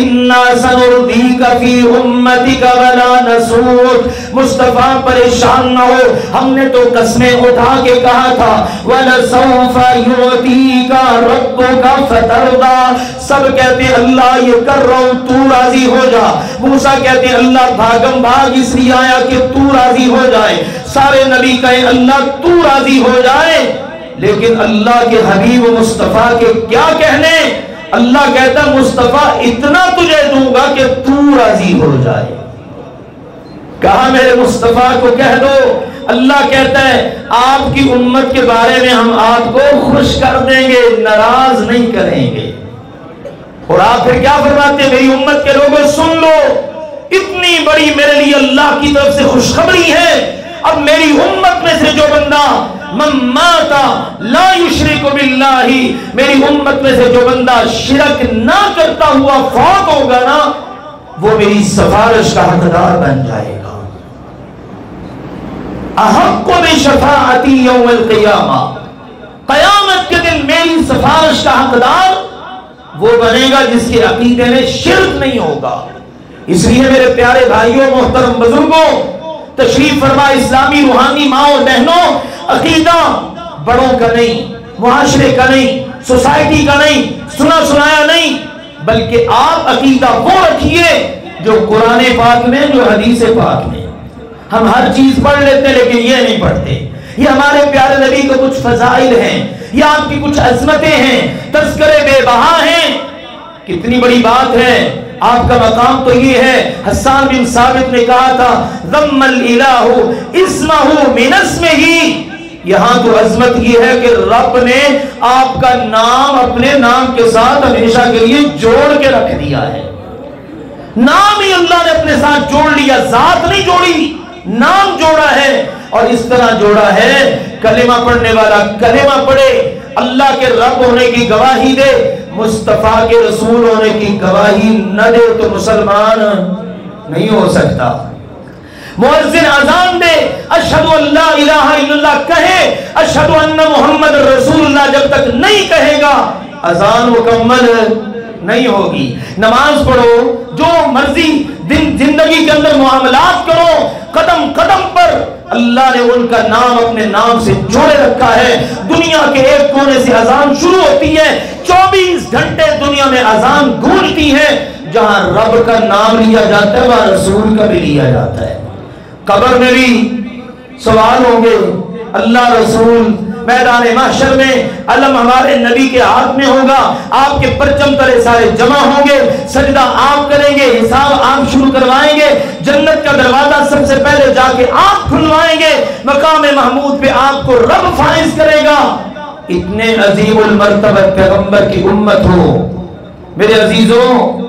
اِنَّا سَنُرْضِيكَ فِي أُمَّتِكَ وَلَا نَسُوءُكَ، مصطفیٰ پریشان نہ ہو، ہم نے تو قسمیں اٹھا کے کہا تھا وَلَسَوْفَ يُعْطِيكَ رَبُّكَ فَتَرْضَىٰ، سب کہتے ہیں اللہ یہ کر رہا ہوں تو راضی ہو جا، موسیٰ کہتے ہیں اللہ بھاگم بھاگ اس لیے آیا کہ تو راضی ہو جائے، سارے نبی کہیں اللہ تو راضی ہو جائے، لیکن اللہ کے حبیب مصطفیٰ کے کیا کہنے؟ اللہ کہتا ہے مصطفیٰ اتنا تجھے دوں گا کہ تو راضی ہو جائے۔ کہا میرے مصطفیٰ کو کہہ دو، اللہ کہتا ہے آپ کی امت کے بارے میں ہم آپ کو خوش کر دیں گے، ناراض نہیں کریں گے۔ اور آپ پھر کیا فرماتے ہیں؟ میری امت کے لوگوں سن لو، اتنی بڑی میرے لیے اللہ کی طرف سے خوشخبری ہے، اب میری امت میں سے جو بندہ من مات لا یشرک باللہ، میری امت میں سے جو بندہ شرک نہ کرتا ہوا فوت ہوگا نا، وہ میری سفارش کا حقدار بن جائے گا۔ احق بشفاعتی یوم القیامہ، قیامت کے دن میری سفارش کا حقدار وہ بنے گا جس کے عقیدے میں شرک نہیں ہوگا۔ اس لیے میرے پیارے بھائیوں، محترم بزرگوں، تشریف فرما اسلامی روحانی ماں اور بہنوں، عقیدہ بڑوں کا نہیں، معاشرے کا نہیں، سوسائٹی کا نہیں، سنا سنایا نہیں، بلکہ آپ عقیدہ وہ رکھیے جو قرآن پاک میں، جو حدیث پاک میں۔ ہم ہر چیز پڑھ لیتے ہیں لیکن یہ نہیں پڑھتے، یہ ہمارے پیارے نبی کو کچھ فضائل ہیں، یہ آپ کی کچھ عظمتیں ہیں، تذکرے بے بہا ہیں۔ کتنی بڑی بات ہے، آپ کا مقام تو یہ ہے، حسان بن ثابت نے کہا تھا ضم الالہ اسمہ من اسمہ، یہاں تو عظمت یہ ہے کہ رب نے آپ کا نام اپنے نام کے ساتھ ہمیشہ کے لیے جوڑ کے رکھ دیا ہے، نام ہی اللہ نے اپنے ساتھ جوڑ لیا، ذات نہیں جوڑی، نام جوڑا ہے، اور اس طرح جوڑا ہے کلمہ پڑھنے والا کلمہ پڑھے، اللہ کے رب ہونے کی گواہی دے، مصطفیٰ کے رسول ہونے کی گواہی نہ دے تو مسلمان نہیں ہو سکتا۔ مؤذن اذان دے اشہد ان لا الہ الا اللہ کہے، اشہد ان محمد رسول اللہ جب تک نہیں کہے گا اذان مکمل نہیں ہوگی۔ نماز پڑھو، جو مرضی زندگی کے اندر معاملات کرو، قدم قدم پر اللہ نے ان کا نام اپنے نام سے جوڑے رکھا ہے۔ دنیا کے ایک کونے سے اذان شروع ہوتی ہے، 24 گھنٹے دنیا میں اذان گونجتی ہے، جہاں رب کا نام لیا جاتا ہے وہاں رسول کا بھی لیا جاتا ہے۔ قبر میں بھی سوال ہوں گے، اللہ رسول، میدان محشر میں علم ہمارے نبی کے ہاتھ میں ہوگا، آپ کے پرچم تلے سارے جمع ہوں گے، سجدہ آپ کریں گے، حساب آپ شروع کروائیں گے، جنت کا دروازہ سب سے پہلے جا کے آپ کھلوائیں گے، مقام محمود پہ آپ کو رب فائز کرے گا۔ اتنے عظیم المرتبہ پیغمبر کی امت ہو، میرے عزیزوں،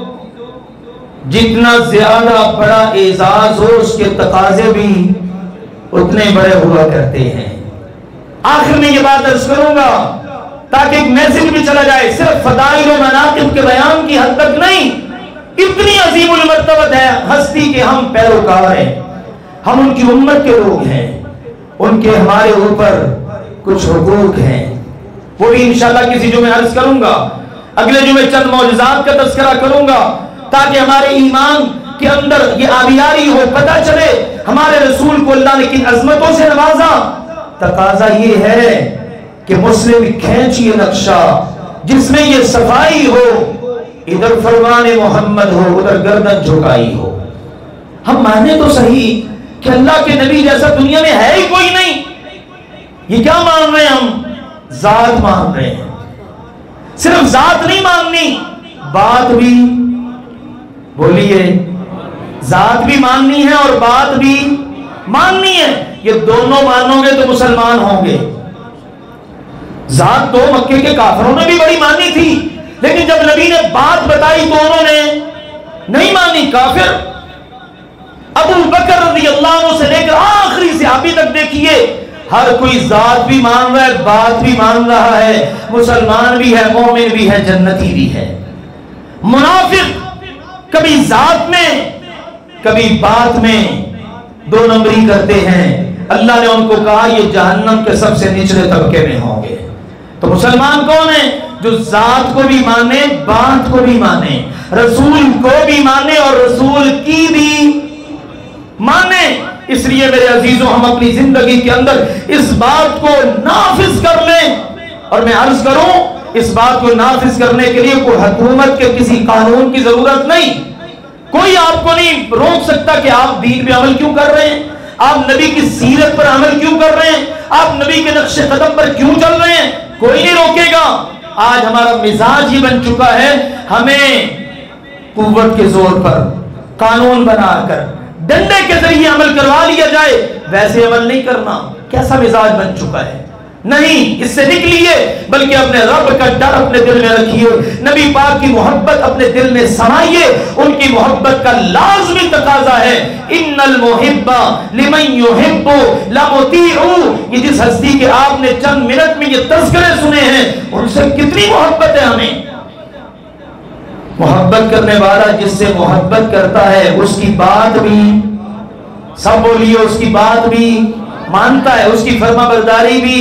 جتنا زیادہ بڑا اعزاز ہو اس کے تقاضے بھی اتنے بڑے ہوا کرتے ہیں۔ آخر میں یہ بات عرض کروں گا تاکہ ایک میسج بھی چلا جائے، صرف فضائل و مناقب کے بیان کی حد تک نہیں، اتنی عظیم المرتبہ مرتبہ ہے ہستی کے ہم پیروکار ہیں، ہم ان کی امت کے لوگ ہیں، ان کے ہمارے اوپر کچھ حقوق ہیں، وہ بھی انشاءاللہ کسی جمعے عرض کروں گا، اگلے جمعے چند معجزات کا تذکرہ کروں گا تاکہ ہمارے ایمان کے اندر یہ آبیاری ہو، پتہ چلے ہمارے رسول کو اللہ نے کن عظمتوں سے نوازا۔ تقاضا یہ ہے کہ مسلم کھینچیے نقشہ جس میں یہ صفائی ہو، ادھر فرمان محمد ہو، ادھر گردن جھکائی ہو۔ ہم مانے تو صحیح کہ اللہ کے نبی جیسا دنیا میں ہے ہی کوئی نہیں، یہ کیا مان رہے ہیں؟ ہم ذات مان رہے ہیں، صرف ذات نہیں ماننی، بات بھی، بولیے، ذات بھی ماننی ہے اور بات بھی ماننی ہے۔ یہ دونوں مانو گے تو مسلمان ہوں گے۔ ذات تو مکے کے کافروں نے بھی بڑی مانی تھی، لیکن جب نبی نے بات بتائی تو انہوں نے نہیں مانی، کافر۔ ابو بکر رضی اللہ عنہ سے لے کر آخری صحابی تک دیکھیے، ہر کوئی ذات بھی مان رہا ہے، بات بھی مان رہا ہے، مسلمان بھی ہے، مومن بھی ہے، جنتی بھی ہے۔ منافق کبھی ذات میں کبھی بات میں دو نمبری کرتے ہیں۔ اللہ نے ان کو کہا یہ جہنم کے سب سے نچلے طبقے میں ہوں گے۔ تو مسلمان کون ہے؟ جو ذات کو بھی مانے، بات کو بھی مانے، رسول کو بھی مانے اور رسول کی بھی مانے۔ اس لیے میرے عزیزوں، ہم اپنی زندگی کے اندر اس بات کو نافذ کر لیں، اور میں عرض کروں اس بات کو نافذ کرنے کے لیے کوئی حکومت کے کسی قانون کی ضرورت نہیں، کوئی آپ کو نہیں روک سکتا کہ آپ دین پہ عمل کیوں کر رہے ہیں، آپ نبی کی سیرت پر عمل کیوں کر رہے ہیں، آپ نبی کے نقش قدم پر کیوں چل رہے ہیں، کوئی نہیں روکے گا۔ آج ہمارا مزاج یہ بن چکا ہے، ہمیں قوت کے زور پر قانون بنا کر ڈنڈے کے ذریعے عمل کروا لیا جائے، ویسے عمل نہیں کرنا۔ کیسا مزاج بن چکا ہے؟ نہیں، اس سے نکلیے، بلکہ اپنے رب کا ڈر اپنے دل میں رکھیے، نبی پاک کی محبت اپنے دل میں سمائیے۔ ان کی محبت کا لازمی تقاضا ہے ان المحب لمن يحب لمطیع۔ یہ جس ہستی کے آپ نے چند منٹ میں یہ تذکرے سنے ہیں، ان سے کتنی محبت ہے ہمیں۔ محبت کرنے والا جس سے محبت کرتا ہے اس کی بات بھی، سب بولیے، اس کی بات بھی مانتا ہے، اس کی فرما برداری بھی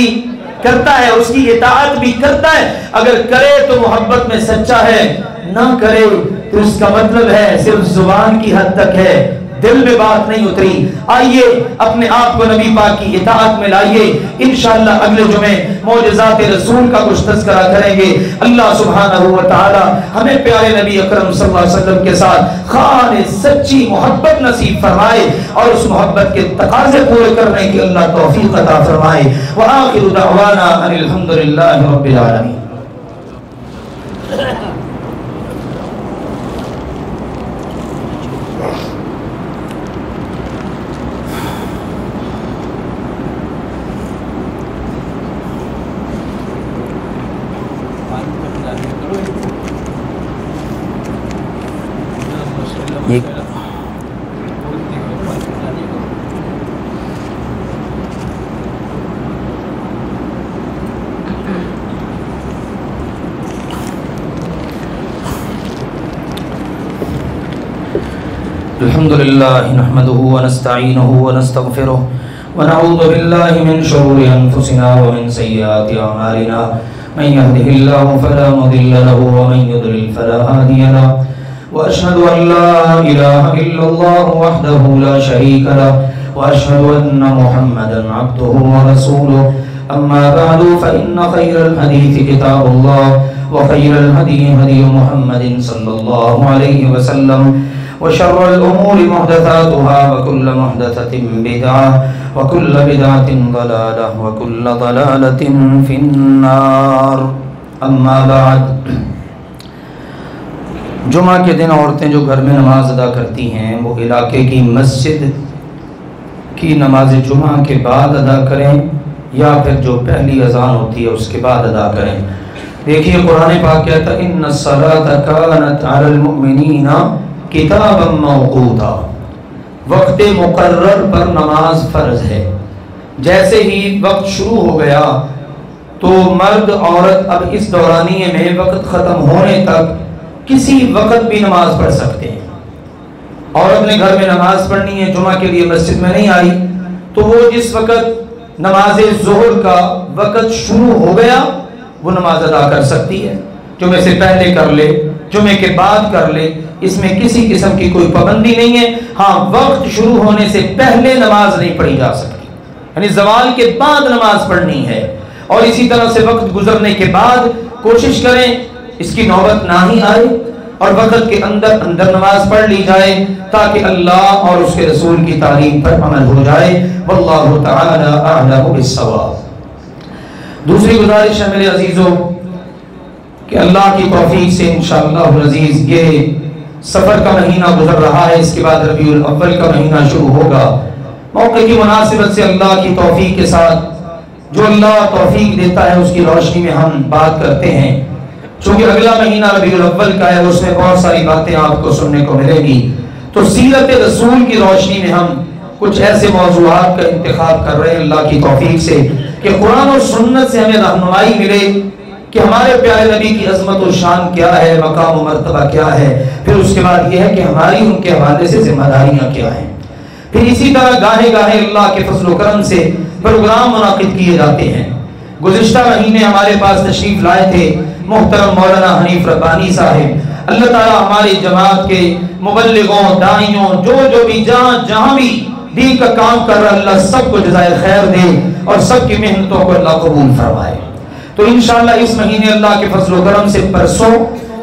کرتا ہے، اس کی اطاعت بھی کرتا ہے۔ اگر کرے تو محبت میں سچا ہے، نہ کرے تو اس کا مطلب ہے صرف زبان کی حد تک ہے، دل میں بات نہیں اتری۔ آئیے اپنے آپ کو نبی پاک کی اطاعت میں لائیے، انشاءاللہ اگلے جمعے معجزات رسول کا کچھ تذکرہ کریں گے۔ اللہ سبحانہ و تعالی ہمیں پیارے نبی اکرم صلی اللہ علیہ وسلم کے ساتھ خالص سچی محبت نصیب فرمائے، اور اس محبت کے تقاضے پورے کرنے کی اللہ توفیق عطا فرمائے۔ وآخر دعوانا ان الحمدللہ رب العالمین۔ الحمدللہ نحمده ونستعینه ونستغفره ونعوذ باللہ من شرور انفسنا ومن سیئات اعمالنا، من يهده الله فلا مضل له ومن يضلل فلا هادي له، واشهد ان لا اله الا الله وحده لا شريك له، واشهد ان محمدا عبده ورسوله، اما بعد فان خير الحديث كتاب الله وخير الهدي هدي محمد صلى الله عليه وسلم، وشر الأمور محدثاتها وكل محدثة بدعة وكل بدعة ضلالة وكل ضلالة في النار۔ اما بعد، جمعہ کے دن عورتیں جو گھر میں نماز ادا کرتی ہیں وہ علاقے کی مسجد کی نماز جمعہ کے بعد ادا کریں یا پھر جو پہلی اذان ہوتی ہے اس کے بعد ادا کریں۔ دیکھیے قرآن پاک کہتا ہے ان الصلاۃ کانت علی المؤمنین کتابا موقوتا، وقت مقرر پر نماز فرض ہے۔ جیسے ہی وقت شروع ہو گیا تو مرد عورت اب اس دورانیے میں وقت ختم ہونے تک کسی وقت بھی نماز پڑھ سکتے ہیں۔ اور اپنے گھر میں نماز پڑھنی ہے، جمعہ کے لیے مسجد میں نہیں آئی، تو وہ جس وقت نماز ظہر کا وقت شروع ہو گیا وہ نماز ادا کر سکتی ہے، جمعے سے پہلے کر لے، جمعے کے بعد کر لے، اس میں کسی قسم کی کوئی پابندی نہیں ہے۔ ہاں وقت شروع ہونے سے پہلے نماز نہیں پڑھی جا سکتی، یعنی زوال کے بعد نماز پڑھنی ہے، اور اسی طرح سے وقت گزرنے کے بعد کوشش کریں اس کی نوبت نہ ہی آئے اور وقت کے اندر اندر نماز پڑھ لی جائے تاکہ اللہ اور اس کے رسول کی تعلیم پر عمل ہو جائے۔ واللہ تعالی اعلم بالصواب۔ دوسری گزارش ہے میرے عزیزوں کہ اللہ کی توفیق سے انشاءاللہ العزیز یہ سفر کا مہینہ گزر رہا ہے، اس کے بعد ربیع الاول کا مہینہ شروع ہوگا۔ موقع کی مناسبت سے اللہ کی توفیق کے ساتھ جو اللہ توفیق دیتا ہے اس کی روشنی میں ہم بات کرتے ہیں، چونکہ اگلا مہینہ ربیع الاول کا ہے، اس میں بہت ساری باتیں آپ کو سننے کو ملے گی، تو سیرت رسول کی روشنی میں ہم کچھ ایسے موضوعات کا انتخاب کر رہے ہیں اللہ کی توفیق سے کہ قرآن اور سنت سے ہمیں رہنمائی ملے کہ ہمارے پیارے نبی کی عظمت و شان کیا ہے، مقام و مرتبہ کیا ہے، پھر اس کے بعد یہ ہے کہ ہماری ان کے حوالے سے ذمہ داریاں کیا ہیں۔ پھر اسی طرح گاہے گاہے اللہ کے فضل و کرم سے پروگرام منعقد کیے جاتے ہیں۔ گزشتہ مہینے ہمارے پاس تشریف لائے تھے محترم مولانا حنیف ربانی صاحب، اللہ تعالیٰ ہماری جماعت کے مبلغوں، داعیوں، جو بھی جہاں بھی دین کا کام کر رہا، اللہ سب کو جزائے خیر دے اور سب کی محنتوں کو اللہ قبول فرمائے۔ تو انشاءاللہ اس مہینے اللہ کے فضل و کرم سے پرسوں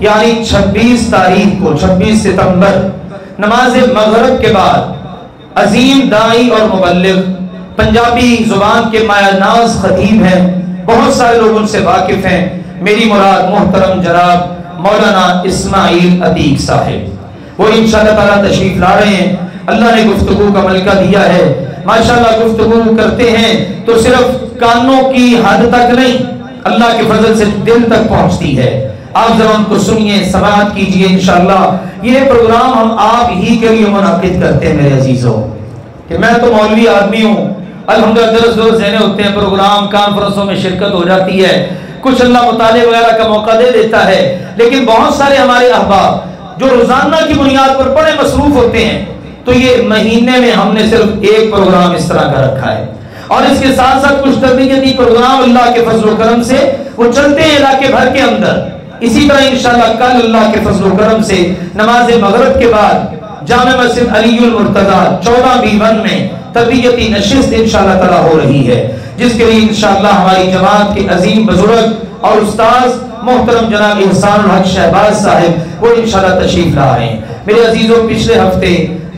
یعنی 26 تاریخ کو 26 ستمبر نماز مغرب کے بعد عظیم داعی اور مبلغ، پنجابی زبان کے مایہ ناز خطیب ہیں، بہت سارے لوگ ان سے واقف ہیں، میری مراد محترم جناب مولانا اسماعیل عتیق صاحب، وہ انشاءاللہ تعالیٰ تشریف لا رہے ہیں۔ اللہ نے گفتگو کا ملکہ دیا ہے، ماشاءاللہ گفتگو کرتے ہیں تو صرف کانوں کی حد تک نہیں، اللہ کے فضل سے دل تک پہنچتی ہے۔ آپ ذرا ان کو سنیے، سماعت کیجئے۔ انشاءاللہ یہ پروگرام ہم آپ ہی کے لیے منعقد کرتے ہیں میرے عزیزوں، کہ میں تو مولوی آدمی ہوں، الحمدللہ درس دور ذہنے ہوتے ہیں، پروگرام کانفرنسوں میں شرکت ہو جاتی ہے، کچھ اللہ مطالعے وغیرہ کا موقع دے دیتا ہے، لیکن بہت سارے ہمارے احباب جو روزانہ کی بنیاد پر بڑے مصروف ہوتے ہیں، تو یہ مہینے میں ہم نے صرف ایک پروگرام اس طرح کا رکھا ہے، اور اس کے ساتھ ساتھ کچھ تربیتی پروگرام اللہ کے فضل و کرم سے وہ چلتے ہیں علاقے بھر کے اندر۔ اسی طرح انشاءاللہ کل اللہ کے فضل و کرم سے نماز مغرب کے بعد جامع مسجد علی المرتضیٰ 14B1 میں تربیتی نشست انشاءاللہ تعالی ہو رہی ہے، جس کے لیے انشاءاللہ ہماری جماعت کے عظیم بزرگ اور استاذ محترم جناب احسان الحق شہباز صاحب وہ انشاءاللہ تشریف لا رہے ہیں۔ میرے عزیزوں پچھلے ہفتے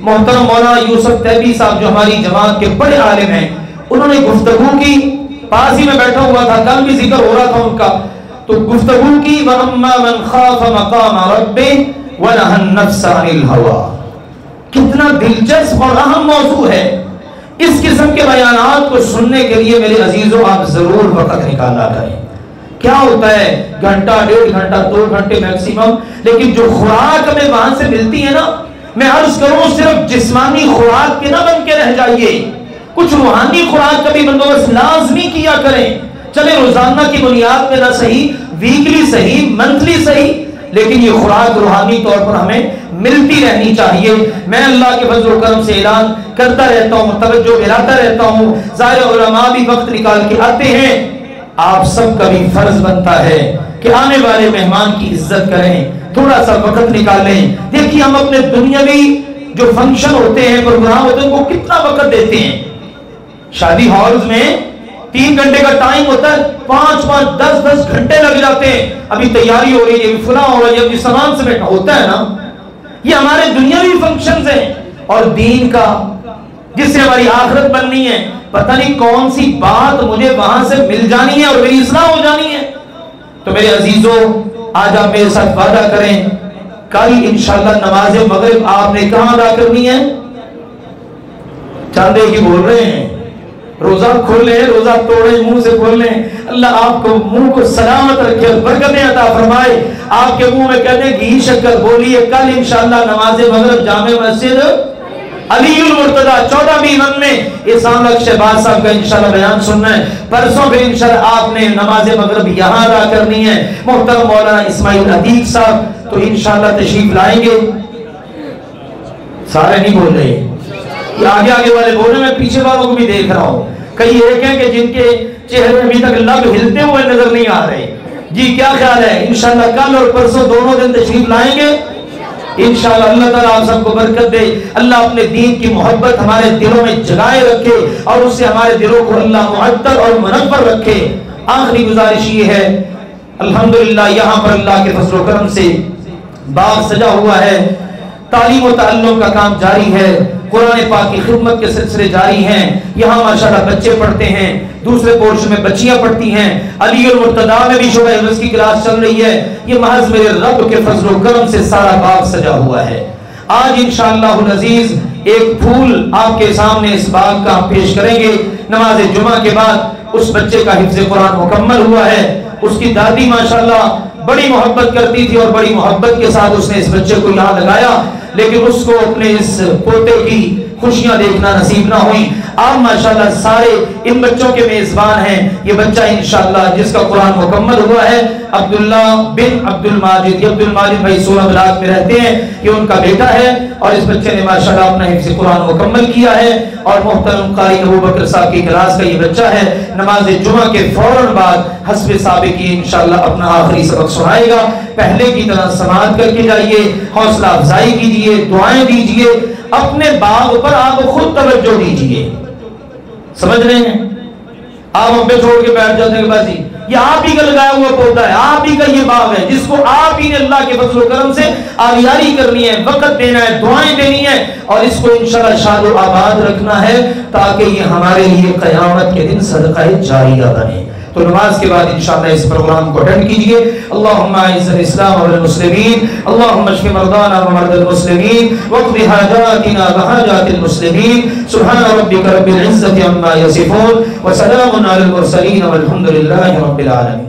محترم مولانا یوسف تیبی صاحب جو ہماری جماعت کے بڑے عالم ہیں، انہوں نے گفتگو کی، پاس ہی میں بیٹھا ہوا تھا، کل بھی ذکر ہو رہا تھا ان کا، تو گفتگو کی وَأَمَّا مَنْ خَافَ مَقَامَ رَبِّهِ وَنَهَى النَّفْسَ عَنِ الْهَوَىٰ۔ کتنا دلچسپ اور اہم موضوع ہے، اس قسم کے بیانات کو سننے کے لیے میرے عزیزوں آپ ضرور وقت نکالا کریں۔ کیا ہوتا ہے گھنٹہ، 1.5 گھنٹہ، 2 گھنٹے میکسیمم، لیکن جو خوراک ہمیں وہاں سے ملتی ہے نا، میں عرض کروں صرف جسمانی خوراک کے نہ بن کے رہ جائیے، کچھ روحانی خوراک کا بھی بندوبست لازمی کیا کریں۔ چلے روزانہ کی بنیاد پہ نہ صحیح، ویکلی صحیح، منتھلی صحیح، لیکن یہ خوراک روحانی طور پر ہمیں ملتی رہنی چاہیے۔ میں اللہ کے فضل و کرم سے اعلان کرتا رہتا ہوں، توجہ دلاتا رہتا ہوں، ظاہر علماء بھی وقت نکال کے آتے ہیں، آپ سب کا بھی فرض بنتا ہے کہ آنے والے مہمان کی عزت کریں، تھوڑا سا وقت نکالیں۔ دیکھیے ہم اپنے دنیاوی جو فنکشن ہوتے ہیں، پروگرام ہوتے ہیں، ان کو کتنا وقت دیتے ہیں۔ شادی ہالز میں 3 گھنٹے کا ٹائم ہوتا ہے، 5 10 گھنٹے لگ جاتے ہیں، ابھی تیاری ہو رہی ہے، فلاں ہو رہی ہے، ابھی سامان سے بیٹھا ہوتا ہے نا۔ یہ ہمارے دنیاوی فنکشنز ہیں، اور دین کا جس سے ہماری آخرت بننی ہے، پتہ نہیں کون سی بات مجھے وہاں سے مل جانی ہے اور میری اصلاح ہو جانی ہے۔ تو میرے عزیزوں آج آپ میرے ساتھ وعدہ کریں، کل انشاءاللہ نماز مغرب آپ نے کہاں ادا کرنی ہے؟ چاندے کی بول رہے ہیں، روزہ کھولیں، روزہ توڑیں، منہ سے کھولیں، اللہ آپ کو منہ کو سلامت رکھے اور برکتیں عطا فرمائے، آپ کے منہ میں کہتے ہیں گھی شکر بولیے۔ کل انشاءاللہ نماز مغرب جامع مسجد علی المرتضیٰ 14B1 میں احسان الحق شہباز صاحب کا انشاءاللہ بیان سننا ہے۔ پرسوں بھی انشاءاللہ آپ نے نماز مغرب یہاں ادا کرنی ہے۔ محترم مولانا اسماعیل عتیق صاحب تو انشاءاللہ تشریف لائیں گے، سارے نہیں بول رہے، یہ آگے آگے والے بول رہے ہیں، میں پیچھے والوں کو بھی دیکھ رہا ہوں. کئی ایک ہیں کہ جن کے چہرے ابھی تک لب ہلتے ہوئے نظر نہیں آ رہے. جی کیا خیال ہے؟ انشاءاللہ کل اور پرسوں دونوں دن تشریف لائیں گے انشاءاللہ. اللہ تعالیٰ آپ سب کو برکت دے. اللہ اپنے دین کی محبت ہمارے دلوں میں جگائے رکھے اور اس سے ہمارے دلوں کو اللہ معطر اور منور رکھے. آخری گزارش یہ ہے، الحمدللہ یہاں پر اللہ کے فضل و کرم سے باغ سجا ہوا ہے، تعلیم و تعلم کا کام جاری ہے، قرآن پاک کی خدمت کے سلسلے جاری ہیں. یہاں ماشاءاللہ بچے پڑھتے ہیں، دوسرے پورشن میں بچیاں پڑھتی ہیں، علی المرتضیٰ میں بھی شعبہ حفظ کی کلاس چل رہی ہے. یہ محض میرے رب کے فضل و کرم سے سارا باغ سجا ہوا ہے. آج انشاءاللہ العزیز ایک پھول آپ کے سامنے اس باغ کا پیش کریں گے. نماز جمعہ کے بعد اس بچے کا حفظ قرآن مکمل ہوا ہے. اس کی دادی ماشاءاللہ بڑی محبت کرتی تھی اور بڑی محبت کے ساتھ اس نے اس بچے کو یہاں لگایا، لیکن اس کو اپنے اس پوتے کی خوشیاں دیکھنا نصیب نہ ہوئی. آپ ماشاءاللہ سارے ان بچوں کے میزبان ہیں. یہ بچہ انشاءاللہ جس کا قرآن مکمل ہوا ہے عبداللہ بن عبد الماجد، یہ عبد الماجد بھائی 16 بلاک میں رہتے ہیں، یہ ان کا بیٹا ہے اور اس بچے نے ماشاءاللہ اپنا حفظ قرآن مکمل کیا ہے. اور محترم قاری ابو بکر صاحب کی کلاس کا یہ بچہ ہے. نماز جمعہ کے فوراً بعد حسب سابقی انشاءاللہ اپنا آخری سبق سنائے گا. پہلے کی طرح سماعت کر کے جائیے، حوصلہ افزائی کیجیے، دعائیں دیجیے، اپنے باغ پر آپ خود توجہ دیجیے. سمجھ رہے ہیں؟ آپ ہم پہ چھوڑ کے بیٹھ جاتے ہیں بازی، یہ آپ ہی کا لگایا ہوا پودا ہے، آپ ہی کا یہ باغ ہے جس کو آپ ہی نے اللہ کے فضل و کرم سے آبیاری کرنی ہے، وقت دینا ہے، دعائیں دینی ہے اور اس کو انشاءاللہ شاد و آباد رکھنا ہے تاکہ یہ ہمارے لیے قیامت کے دن صدقہ جاریہ بنے. تو نماز کے بعد انشاءاللہ اس پروگرام کو اٹینڈ کیجئے. اللہم اعز الاسلام والمسلمین، اللہم اشف مرضانا ومرضى المسلمین واقض حاجاتنا وحاجات المسلمین. سبحان ربک رب العزة عما یصفون وسلام علی المرسلین والحمد للہ رب العالمین.